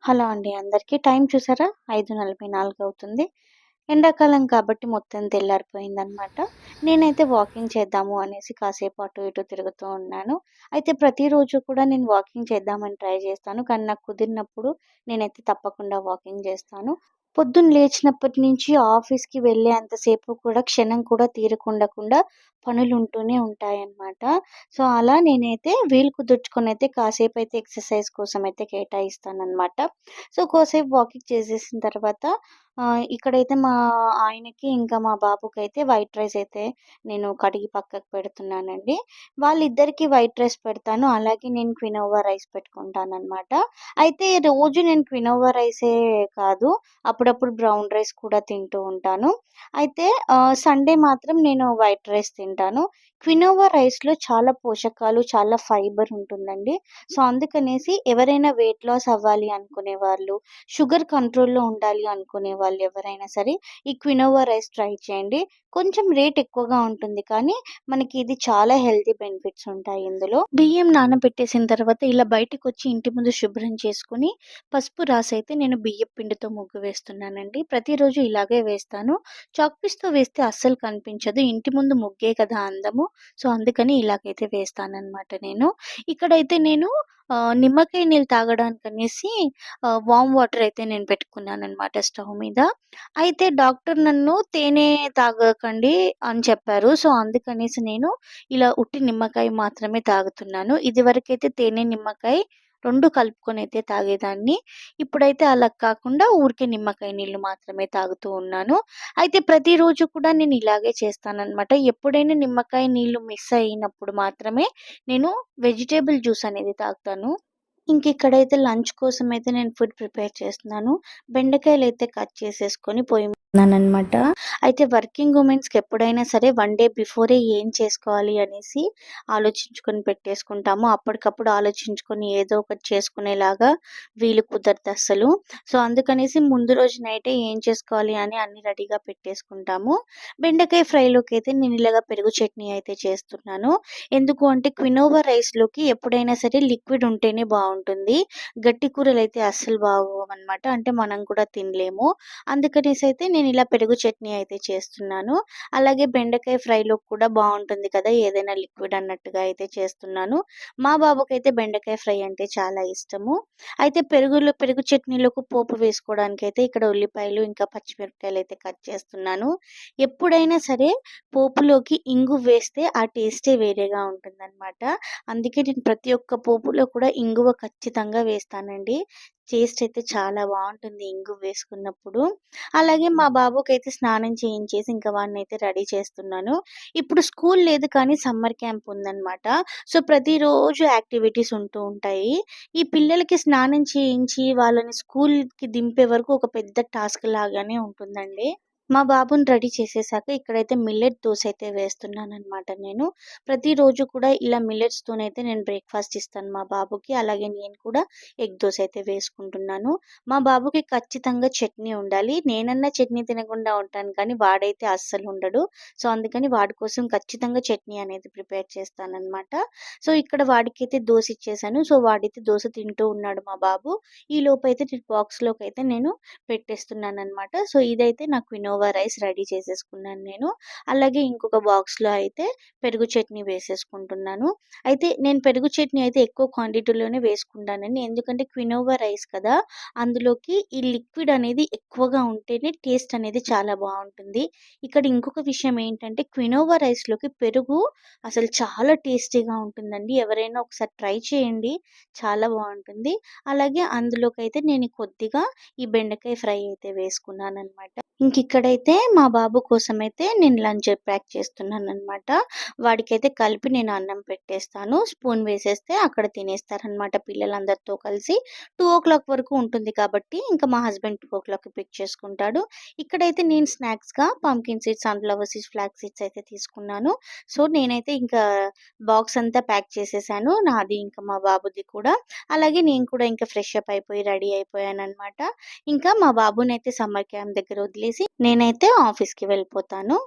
Hello అండి అందరికీ. Time చూసారా? 5:44 అవుతుంది. ఎండాకాలం కాబట్టి మొత్తం తెల్లారిపోయిందనమాట. నేనైతే వాకింగ్ చేద్దాము అనేసి కాసేపు అటు ఇటు తిరుగుతూ ఉన్నాను. అయితే ప్రతిరోజు కూడా నేను వాకింగ్ చేద్దామని ట్రై చేస్తాను. కానీ నాకు కుదిరినప్పుడు నేనైతే తప్పకుండా వాకింగ్ చేస్తాను. పొద్దున్న లేచినప్పటి నుంచి ఆఫీస్‌కి వెళ్ళేంత సేపు కూడా క్షణం కూడా తీరకుండకుండా పనులుంటూనే ఉంటాయన్నమాట. సో, అలా నేనైతే వీలు కుదుర్చుకొనైతే కాసేపైతే ఎక్సర్‌సైజ్ కోసమైతే కేటాయిస్తాననమాట. సో, కోసేపు వాకింగ్ చేసేసిన తర్వాత ఇక్కడైతే మా ఆయనకి, ఇంకా మా బాబుకైతే వైట్ రైస్ అయితే నేను కడిగి పక్కకు పెడుతున్నానండి. వాళ్ళిద్దరికీ వైట్ రైస్ పెడతాను. అలాగే నేను క్వినోవా రైస్ పెట్టుకుంటాననమాట. అయితే రోజు నేను క్వినోవా రైసే కాదు, అప్పుడప్పుడు బ్రౌన్ రైస్ కూడా తింటూ ఉంటాను. అయితే సండే మాత్రం నేను వైట్ రైస్ తింటాను. క్వినోవా రైస్‌లో చాలా పోషకాలు, చాలా ఫైబర్ ఉంటుందండి. సో, అందుకనేసి ఎవరైనా వెయిట్ లాస్ అవ్వాలి అనుకునే వాళ్ళు, షుగర్ కంట్రోల్‌లో ఉండాలి అనుకునే వాళ్ళు ఎవరైనా సరే ఈ క్వినోవా రైస్ ట్రై చేయండి. కొంచెం రేట్ ఎక్కువగా ఉంటుంది కానీ మనకి ఇది చాలా హెల్తీ బెనిఫిట్స్ ఉంటాయి ఇందులో. బియ్యం నానబెట్టేసిన తర్వాత ఇలా బయటికొచ్చి ఇంటి ముందు శుభ్రం చేసుకొని పసుపు రాసైతే నేను బియ్యపు పిండితో ముగ్గు వేస్తున్నానండి. ప్రతిరోజు ఇలాగే వేస్తాను. చాక్ పీస్‌తో వేస్తే అస్సలు కనిపించదు. ఇంటి ముందు ముగ్గే కదా అందము. సో, అందుకని ఇలాగైతే వేస్తాననమాట నేను. ఇక్కడైతే నేను నిమ్మకాయ నీళ్ళు తాగడానికనేసి వార్మ్ వాటర్ అయితే నేను పెట్టుకున్నాననమాట స్టవ్ మీద. అయితే డాక్టర్ నన్ను తేనె తాగకండి అని చెప్పారు. సో, అందుకనేసి నేను ఇలా ఉట్టి నిమ్మకాయ మాత్రమే తాగుతున్నాను. ఇదివరకైతే తేనె, నిమ్మకాయ 2 కలుపుకొనైతే తాగేదాన్ని. ఇప్పుడైతే అలా కాకుండా ఊరికే నిమ్మకాయ నీళ్ళు మాత్రమే తాగుతూ ఉన్నాను. అయితే ప్రతిరోజు కూడా నేను ఇలాగే చేస్తాననమాట. ఎప్పుడైనా నిమ్మకాయ నీళ్ళు మిస్ అయినప్పుడు మాత్రమే నేను వెజిటబుల్ జ్యూస్ అనేది తాగుతాను. ఇంకిక్కడైతే లంచ్ కోసమైతే నేను ఫుడ్ ప్రిపేర్ చేస్తున్నాను. బెండకాయలైతే కట్ చేసేసుకొని పొయ్యి మీదున్నాననమాట. అయితే వర్కింగ్ వుమెన్స్‌కి ఎప్పుడైనా సరే 1 డే బిఫోరే ఏం చేసుకోవాలి అనేసి ఆలోచించుకొని పెట్టేసుకుంటాము. అప్పటికప్పుడు ఆలోచించుకొని ఏదో ఒకటి చేసుకునేలాగా వీలు కుదరదస్సలు. సో, అందుకనేసి ముందు రోజు నైటే ఏం చేసుకోవాలి అని అన్నీ రెడీగా పెట్టేసుకుంటాము. బెండకాయ ఫ్రైలోకైతే నేను ఇలాగ పెరుగు చట్నీ అయితే చేస్తున్నాను. ఎందుకు అంటే క్వినోవా రైస్‌లోకి ఎప్పుడైనా సరే లిక్విడ్ ఉంటేనే బావుంటుంది. గట్టి కూరలైతే అస్సలు బాగోవనమాట. అంటే మనం కూడా తినలేము. అందుకనేసైతే నేను ఇలా పెరుగు చట్నీ అయితే చేస్తున్నాను. అలాగే బెండకాయ ఫ్రైలోకి కూడా బావుంటుంది కదా! ఏదైనా లిక్విడ్ అన్నట్టుగా అయితే చేస్తున్నాను. మా బాబుకైతే బెండకాయ ఫ్రై అంటే చాలా ఇష్టము. అయితే పెరుగు చట్నీలోకి పోపు వేసుకోవడానికైతే ఇక్కడ ఉల్లిపాయలు, ఇంకా పచ్చిమిరపకాయలైతే కట్ చేస్తున్నాను. ఎప్పుడైనా సరే పోపులోకి ఇంగు వేస్తే ఆ టేస్టే వేరేగా ఉంటుందనమాట. అందుకే నేను ప్రతి ఒక్క పోపులో కూడా ఇంగువ ఖచ్చితంగా వేస్తానండి. టేస్ట్ అయితే చాలా బావుంటుంది ఇంగువ వేసుకున్నప్పుడు. అలాగే మా బాబుకైతే స్నానం చేయించేసి ఇంకా వాడినైతే రెడీ చేస్తున్నాను. ఇప్పుడు స్కూల్ లేదు కానీ సమ్మర్ క్యాంప్ ఉందనమాట. సో, ప్రతిరోజు యాక్టివిటీస్ ఉంటూ ఉంటాయి. ఈ పిల్లలకి స్నానం చేయించి వాళ్ళని స్కూల్‌కి దింపే వరకు ఒక పెద్ద టాస్క్ లాగానే ఉంటుందండి. మా బాబుని రెడీ చేసేసాక ఇక్కడైతే మిల్లెట్ దోస అయితే వేస్తున్నాననమాట నేను. ప్రతిరోజు కూడా ఇలా మిల్లెట్స్‌తోనైతే నేను బ్రేక్‌ఫాస్ట్ ఇస్తాను మా బాబుకి. అలాగే నేను కూడా ఎగ్ దోస అయితే వేసుకుంటున్నాను. మా బాబుకి ఖచ్చితంగా చట్నీ ఉండాలి. నేనన్నా చట్నీ తినకుండా ఉంటాను కానీ వాడైతే అస్సలు ఉండడు. సో, అందుకని వాడి కోసం ఖచ్చితంగా చట్నీ అనేది ప్రిపేర్ చేస్తాననమాట. సో, ఇక్కడ వాడికైతే దోస ఇచ్చేసాను. సో, వాడైతే దోస తింటూ ఉన్నాడు మా బాబు. ఈలోపైతే బాక్స్‌లోకైతే నేను పెట్టేస్తున్నాననమాట. సో, ఇదైతే నా క్వినోవా రైస్ రెడీ చేసేసుకున్నాను నేను. అలాగే ఇంకొక బాక్స్‌లో అయితే పెరుగు చట్నీ వేసేసుకుంటున్నాను. అయితే నేను పెరుగు చట్నీ అయితే ఎక్కువ క్వాంటిటీలోనే వేసుకుంటానండి. ఎందుకంటే క్వినోవా రైస్ కదా! అందులోకి ఈ లిక్విడ్ అనేది ఎక్కువగా ఉంటేనే టేస్ట్ అనేది చాలా బావుంటుంది. ఇక్కడ ఇంకొక విషయం ఏంటంటే క్వినోవా రైస్‌లోకి పెరుగు అసలు చాలా టేస్టీగా ఉంటుందండి. ఎవరైనా ఒకసారి ట్రై చేయండి. చాలా బావుంటుంది. అలాగే అందులోకైతే నేను కొద్దిగా ఈ బెండకాయ ఫ్రై అయితే వేసుకున్నాననమాట. ఇంకిక్కడైతే మా బాబు కోసమైతే నేను లంచ్ ప్యాక్ చేస్తున్నాననమాట. వాడికైతే కలిపి నేను అన్నం పెట్టేస్తాను. స్పూన్ వేసేస్తే అక్కడ తినేస్తారనమాట పిల్లలందరితో కలిసి. 2:00 వరకు ఉంటుంది కాబట్టి ఇంకా మా హస్బెండ్ 2:00కి పిక్ చేసుకుంటాడు. ఇక్కడైతే నేను స్నాక్స్‌గా pumpkin seeds, sunflower seeds, flax seeds అయితే తీసుకున్నాను. సో, నేనైతే ఇంకా బాక్స్ అంతా ప్యాక్ చేసేసాను. నాది ఇంకా మా బాబుది కూడా. అలాగే నేను కూడా ఇంకా ఫ్రెష్ అప్ అయిపోయి రెడీ అయిపోయాననమాట. ఇంకా మా బాబునైతే సమ్మర్ క్యాంప్ దగ్గర వదిలేసి నేనైతే ఆఫీస్‌కి వెళ్ళిపోతాను.